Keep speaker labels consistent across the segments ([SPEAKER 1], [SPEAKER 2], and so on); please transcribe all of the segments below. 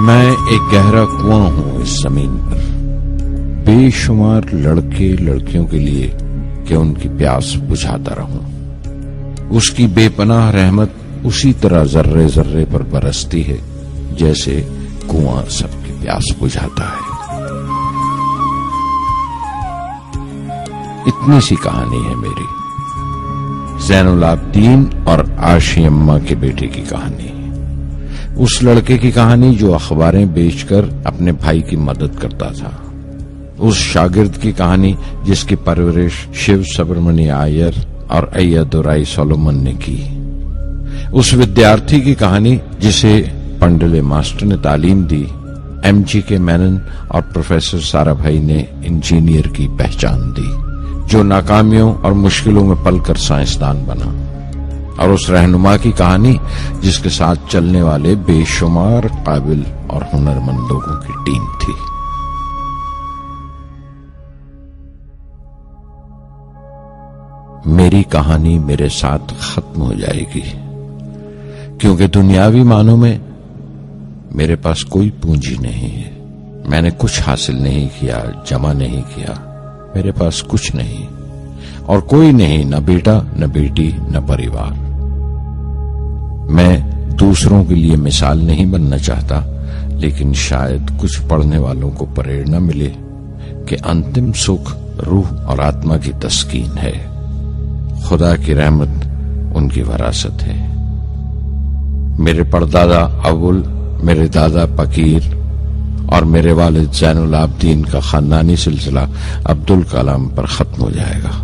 [SPEAKER 1] میں ایک گہرا کنواں ہوں اس زمین پر، بے شمار لڑکے لڑکیوں کے لیے کہ ان کی پیاس بجھاتا رہوں۔ اس کی بے پناہ رحمت اسی طرح ذرے ذرے پر برستی ہے جیسے کنواں سب کی پیاس بجھاتا ہے۔ اتنی سی کہانی ہے میری، زین العابدین اور عاشی اماں کے بیٹے کی کہانی، اس لڑکے کی کہانی جو اخباریں بیچ کر اپنے بھائی کی مدد کرتا تھا، اس شاگرد کی کہانی جس کی پرورش شیو سبرمنی آئیر اور ایادورائی سولومن نے کی، اس ودیارتھی کی کہانی جسے پنڈلے ماسٹر نے تعلیم دی، ایم جی کے مینن اور پروفیسر سارا بھائی نے انجینئر کی پہچان دی، جو ناکامیوں اور مشکلوں میں پل کر سائنسدان بنا، اور اس رہنما کی کہانی جس کے ساتھ چلنے والے بے شمار قابل اور ہنرمند لوگوں کی ٹیم تھی۔ میری کہانی میرے ساتھ ختم ہو جائے گی، کیونکہ دنیاوی معنوں میں میرے پاس کوئی پونجی نہیں ہے، میں نے کچھ حاصل نہیں کیا، جمع نہیں کیا، میرے پاس کچھ نہیں اور کوئی نہیں، نہ بیٹا نہ بیٹی نہ پریوار۔ میں دوسروں کے لیے مثال نہیں بننا چاہتا، لیکن شاید کچھ پڑھنے والوں کو پریرنا ملے کہ انتم سکھ روح اور آتما کی تسکین ہے، خدا کی رحمت ان کی وراثت ہے۔ میرے پردادا اول، میرے دادا پکیر اور میرے والد زین العابدین کا خاندانی سلسلہ عبدالکلام پر ختم ہو جائے گا،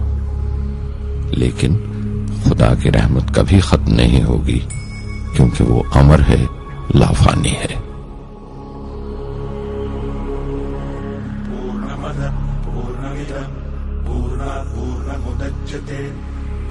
[SPEAKER 1] لیکن خدا کی رحمت کبھی ختم نہیں ہوگی، کیونکہ وہ امر ہے، لافانی ہے۔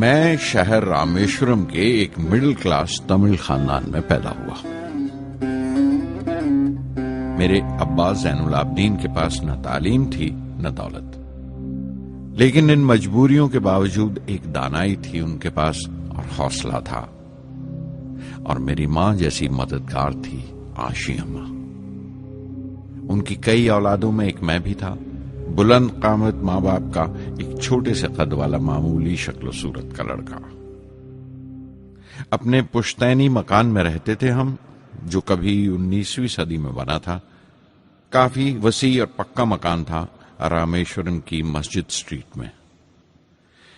[SPEAKER 1] میں شہر رامیشورم کے ایک مڈل کلاس تمل خاندان میں پیدا ہوا۔ میرے ابا زین العابدین کے پاس نہ تعلیم تھی نہ دولت، لیکن ان مجبوریوں کے باوجود ایک دانائی تھی ان کے پاس اور حوصلہ تھا، اور میری ماں جیسی مددگار تھی عاشی اماں۔ ان کی کئی اولادوں میں ایک میں بھی تھا، بلند قامت ماں باپ کا ایک چھوٹے سے قد والا معمولی شکل و صورت کا لڑکا۔ اپنے پشتینی مکان میں رہتے تھے ہم، جو کبھی 19ویں صدی میں بنا تھا۔ کافی وسیع اور پکا مکان تھا رامیشورم کی مسجد سٹریٹ میں۔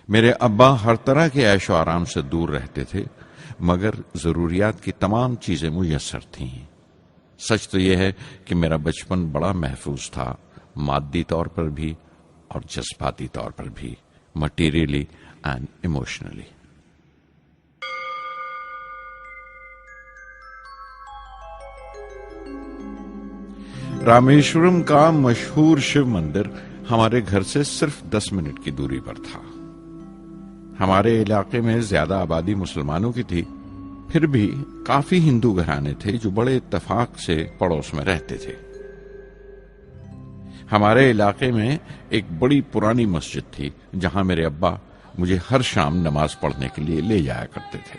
[SPEAKER 1] میرے ابا ہر طرح کے عیش و آرام سے دور رہتے تھے، مگر ضروریات کی تمام چیزیں میسر تھیں۔ سچ تو یہ ہے کہ میرا بچپن بڑا محفوظ تھا، مادی طور پر بھی اور جذباتی طور پر بھی، مٹیریلی اینڈ ایموشنلی۔ رامیشورم کا مشہور شیو مندر ہمارے گھر سے صرف 10 منٹ کی دوری پر تھا۔ ہمارے علاقے میں زیادہ آبادی مسلمانوں کی تھی، پھر بھی کافی ہندو گھرانے تھے جو بڑے اتفاق سے پڑوس میں رہتے تھے۔ ہمارے علاقے میں ایک بڑی پرانی مسجد تھی جہاں میرے ابا مجھے ہر شام نماز پڑھنے کے لیے لے جایا کرتے تھے۔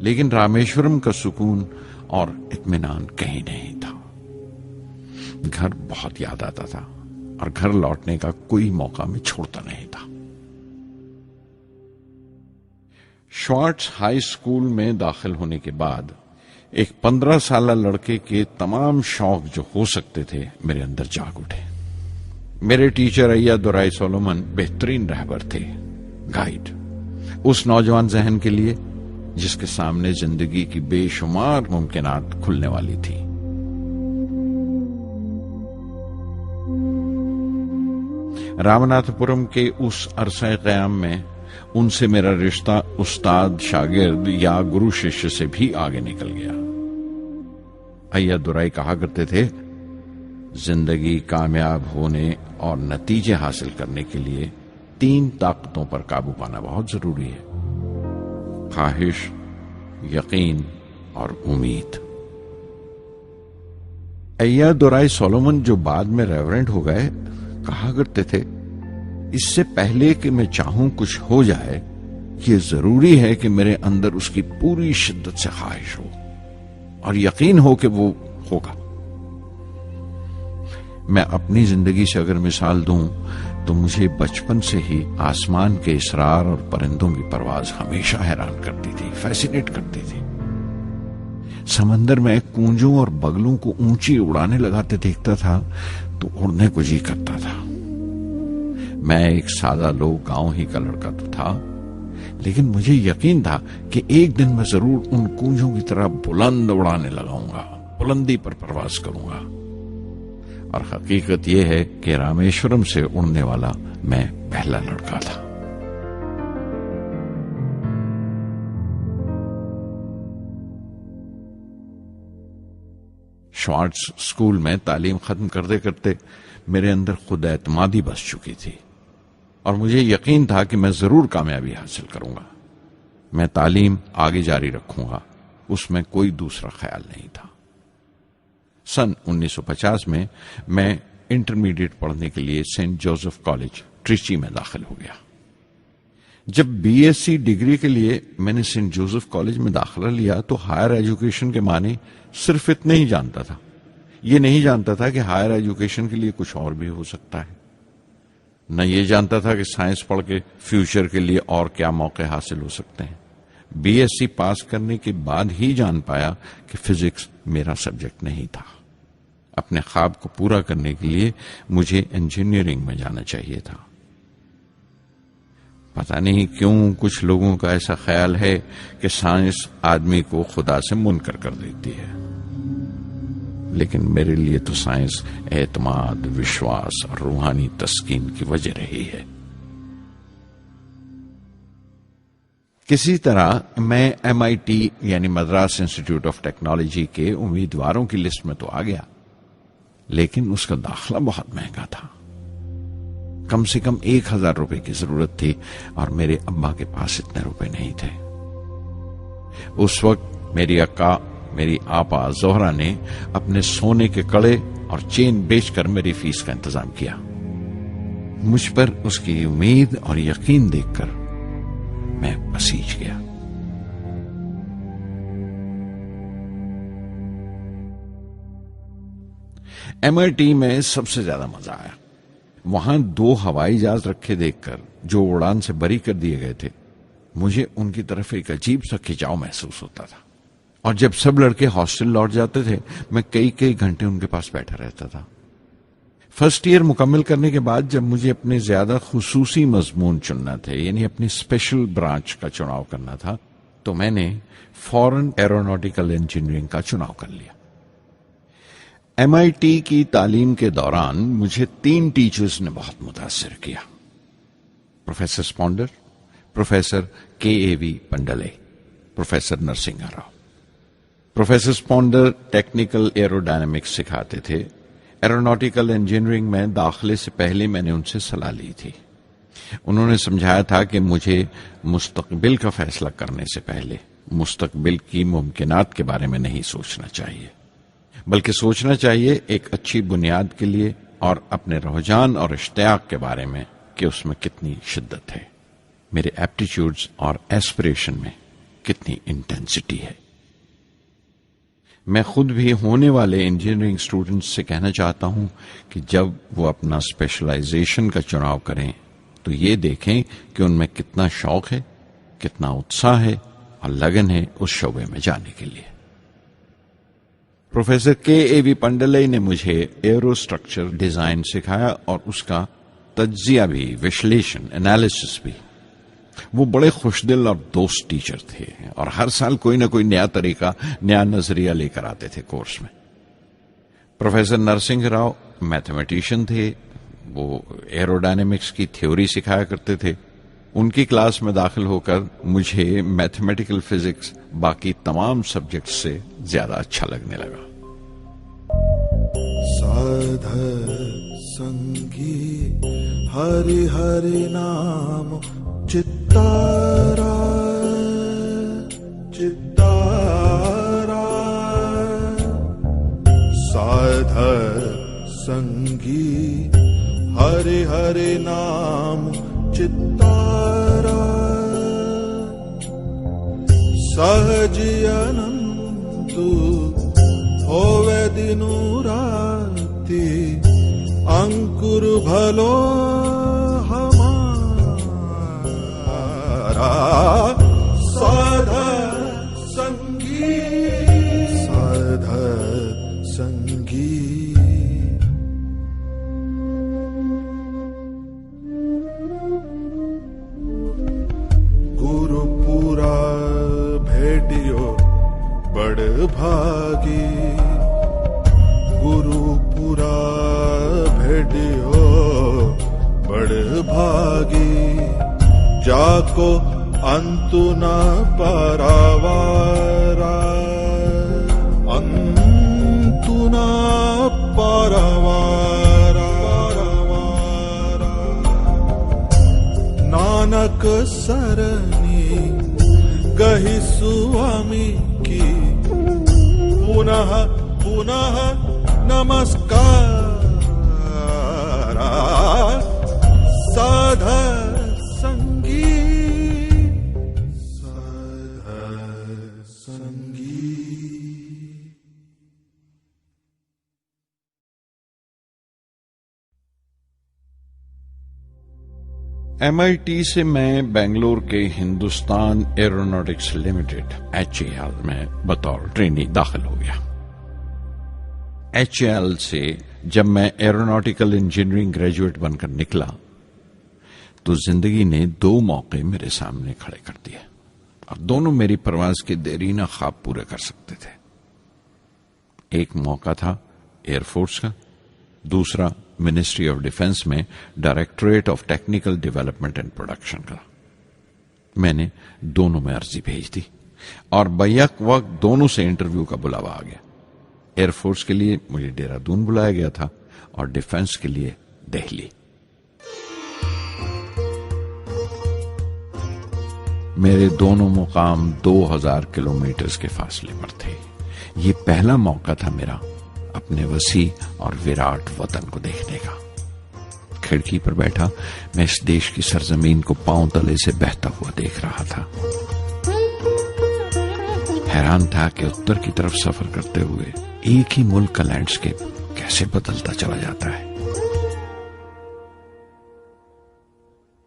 [SPEAKER 1] لیکن رامیشورم کا سکون اور اطمینان کہیں نہیں تھا. گھر بہت یاد آتا تھا اور گھر لوٹنے کا کوئی موقع میں چھوڑتا نہیں تھا. شوارٹز ہائی اسکول میں داخل ہونے کے بعد ایک 15 سالہ لڑکے کے تمام شوق جو ہو سکتے تھے میرے اندر جاگ اٹھے. میرے ٹیچر ایا دورائی سولومن بہترین رہبر تھے، گائیڈ، اس نوجوان ذہن کے لیے جس کے سامنے زندگی کی بے شمار ممکنات کھلنے والی تھی. رامناتھ پورم کے اس عرصہ قیام میں ان سے میرا رشتہ استاد شاگرد یا گرو شیشیہ سے بھی آگے نکل گیا. ایا دورائی کہا کرتے تھے، زندگی کامیاب ہونے اور نتیجے حاصل کرنے کے لیے 3 طاقتوں پر قابو پانا بہت ضروری ہے: خواہش، یقین اور امید. ایا دورائی سولومن جو بعد میں ریورنڈ ہو گئے کہا کرتے تھے، اس سے پہلے کہ میں چاہوں کچھ ہو جائے، یہ ضروری ہے کہ میرے اندر اس کی پوری شدت سے خواہش ہو اور یقین ہو کہ وہ ہوگا. میں اپنی زندگی سے اگر مثال دوں تو مجھے بچپن سے ہی آسمان کے اسرار اور پرندوں کی پرواز ہمیشہ حیران کرتی تھی، فیسینیٹ کرتی تھی. سمندر میں کونجوں اور بگلوں کو اونچی اڑانے لگاتے دیکھتا تھا تو اڑنے کو جی کرتا تھا. میں ایک سادہ لوگ گاؤں ہی کا لڑکا تو تھا، لیکن مجھے یقین تھا کہ ایک دن میں ضرور ان کونجوں کی طرح بلند اڑانے لگاؤں گا، بلندی پر پرواز کروں گا. اور حقیقت یہ ہے کہ رامیشورم سے اڑنے والا میں پہلا لڑکا تھا. شوارٹز اسکول میں تعلیم ختم کرتے کرتے میرے اندر خود اعتمادی بس چکی تھی اور مجھے یقین تھا کہ میں ضرور کامیابی حاصل کروں گا. میں تعلیم آگے جاری رکھوں گا، اس میں کوئی دوسرا خیال نہیں تھا. سن 1950 میں انٹرمیڈیٹ پڑھنے کے لیے سینٹ جوزف کالج ٹریچی میں داخل ہو گیا. جب بی ایس سی ڈگری کے لیے میں نے سینٹ جوزف کالج میں داخلہ لیا تو ہائر ایجوکیشن کے معنی صرف اتنے ہی جانتا تھا. یہ نہیں جانتا تھا کہ ہائر ایجوکیشن کے لیے کچھ اور بھی ہو سکتا ہے. نہ یہ جانتا تھا کہ سائنس پڑھ کے فیوچر کے لیے اور کیا موقع حاصل ہو سکتے ہیں. بی ایس سی پاس کرنے کے بعد ہی جان پایا کہ فزکس میرا سبجیکٹ نہیں تھا. اپنے خواب کو پورا کرنے کے لیے مجھے انجینئرنگ میں جانا چاہیے تھا. پتہ نہیں کیوں کچھ لوگوں کا ایسا خیال ہے کہ سائنس آدمی کو خدا سے منکر کر دیتی ہے، لیکن میرے لیے تو سائنس اعتماد، وشواس اور روحانی تسکین کی وجہ رہی ہے. کسی طرح میں MIT یعنی مدراس انسٹیٹیوٹ آف ٹیکنالوجی کے امیدواروں کی لسٹ میں تو آ گیا، لیکن اس کا داخلہ بہت مہنگا تھا. کم سے کم 1000 روپے کی ضرورت تھی اور میرے ابا کے پاس اتنے روپے نہیں تھے. اس وقت میری اکا، میری آپا زہرا نے اپنے سونے کے کڑے اور چین بیچ کر میری فیس کا انتظام کیا. مجھ پر اس کی امید اور یقین دیکھ کر میں پسیج گیا. MIT میں سب سے زیادہ مزہ آیا. وہاں 2 ہوائی جہاز رکھے دیکھ کر جو اڑان سے بری کر دیے گئے تھے، مجھے ان کی طرف ایک عجیب سا کھچاؤ محسوس ہوتا تھا. اور جب سب لڑکے ہاسٹل لوٹ جاتے تھے میں کئی گھنٹے ان کے پاس بیٹھا رہتا تھا. فرسٹ ایئر مکمل کرنے کے بعد جب مجھے اپنے زیادہ خصوصی مضمون چننا تھے، یعنی اپنی اسپیشل برانچ کا چناؤ کرنا تھا، تو میں نے فورن ایروناٹیکل انجینئرنگ کا چناؤ کر لیا. MIT کی تعلیم کے دوران مجھے 3 ٹیچرز نے بہت متاثر کیا: professor Sponder, professor KAV Pandalai, professor Narasingha Rao. Professor Sponder technical aerodynamics سکھاتے تھے. ایروناٹیکل انجینئرنگ میں داخلے سے پہلے میں نے ان سے صلاح لی تھی. انہوں نے سمجھایا تھا کہ مجھے مستقبل کا فیصلہ کرنے سے پہلے مستقبل کی ممکنات کے بارے میں نہیں سوچنا چاہیے، بلکہ سوچنا چاہیے ایک اچھی بنیاد کے لیے اور اپنے رجحان اور اشتیاق کے بارے میں کہ اس میں کتنی شدت ہے، میرے ایپٹیچیوڈز اور ایسپریشن میں کتنی انٹینسٹی ہے. میں خود بھی ہونے والے انجینئرنگ اسٹوڈنٹس سے کہنا چاہتا ہوں کہ جب وہ اپنا اسپیشلائزیشن کا چناؤ کریں تو یہ دیکھیں کہ ان میں کتنا شوق ہے, کتنا اتساہ ہے اور لگن ہے اس شعبے میں جانے کے لیے. پروفیسر کے پنڈلئی نے مجھے ایرو اسٹرکچر ڈیزائن سکھایا اور اس کا تجزیہ بھی, وشلیشن, انالیسس بھی. وہ بڑے خوش دل اور دوست ٹیچر تھے اور ہر سال کوئی نہ کوئی نیا طریقہ, نیا نظریہ لے کر آتے تھے کورس میں. پروفیسر نرسنگ راؤ میتھمیٹیشین تھے, وہ ایرو ڈائنامکس کی تھیوری سکھایا کرتے تھے. ان کی کلاس میں داخل ہو کر مجھے میتھمیٹیکل فزکس باقی تمام سبجیکٹس سے زیادہ اچھا لگنے لگا.
[SPEAKER 2] سادھر سنگی ہری ہری نام چتارا چتارا سادھر سنگی ہری ہری نام چتارا سہجی انند ہوے دنو راتی انکر بھلو ہمارا سادھر سنگی سادھر سنگی. گرو پورا بھیٹیو بڑ بھاگی گرو پورا بھیٹیو بڑ بھاگی جاکو انتو نہ پاراوارا انتو نہ پاراوارا نانک سرنی گہی سوامی کی پنہ پنہ نمسکار سادھر سنگی سادھر سنگی.
[SPEAKER 1] MIT سے میں بنگلور کے ہندوستان ایروناٹکس لمیٹڈ HAL میں بطور ٹرینی داخل ہو گیا. HAL سے جب میں ایروناٹیکل انجینئرنگ گریجویٹ بن کر نکلا تو زندگی نے 2 موقع میرے سامنے کھڑے کر دیے اور دونوں میری پرواز کے دیرینہ خواب پورے کر سکتے تھے. ایک موقع تھا ایئر فورس کا, دوسرا منسٹری آف ڈیفنس میں directorate of technical development and production کا. میں نے دونوں میں عرضی بھیج دی اور بیک وقت دونوں سے انٹرویو کا بلاوا آ گیا. ایئر فورس کے لیے مجھے دہرادون بلایا گیا تھا اور ڈیفنس کے لیے دہلی. میرے دونوں مقام 2000 کلومیٹرز کے فاصلے پر تھے. یہ پہلا موقع تھا میرا اپنے وسیع اور وراٹ وطن کو دیکھنے کا. کھڑکی پر بیٹھا میں اس دیش کی سرزمین کو پاؤں تلے سے بہتا ہوا دیکھ رہا تھا. حیران تھا کہ اتر کی طرف سفر کرتے ہوئے ایک ہی ملک کا لینڈسکیپ کیسے بدلتا چلا جاتا ہے.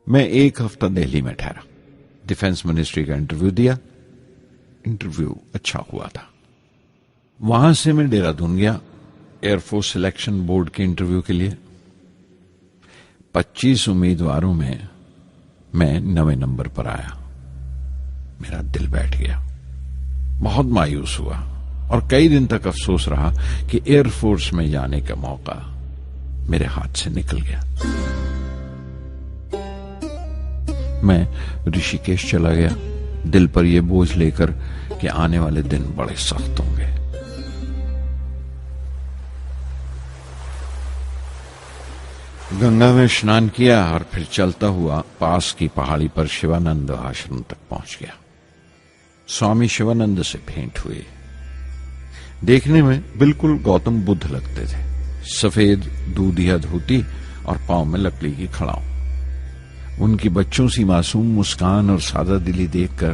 [SPEAKER 1] میں 1 ہفتہ دہلی میں ٹھہرا, ڈیفنس منسٹری کا انٹرویو دیا. انٹرویو اچھا ہوا تھا. وہاں سے میں دہرادون گیا ایئر فورس سلیکشن بورڈ کے انٹرویو کے لیے. 25 امیدواروں میں 9ویں نمبر پر آیا. میرا دل بیٹھ گیا, بہت مایوس ہوا اور کئی دن تک افسوس رہا کہ ایئر فورس میں جانے کا موقع میرے ہاتھ سے نکل گیا. میں رشی کیش چلا گیا, دل پر یہ بوجھ لے کر کہ آنے والے دن بڑے سخت ہوں گے. گنگا میں اسنان کیا اور پھر چلتا ہوا پاس کی پہاڑی پر شیوانند آشرم تک پہنچ گیا. سوامی شیوانند سے بھینٹ ہوئی. دیکھنے میں بالکل گوتم بدھ لگتے تھے. سفید دودھیا دھوتی اور پاؤں میں لکڑی کی کھڑاؤں. ان کی بچوں سی معصوم مسکان اور سادہ دلی دیکھ کر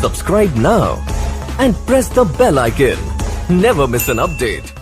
[SPEAKER 3] Subscribe now and press the bell icon. Never miss an update.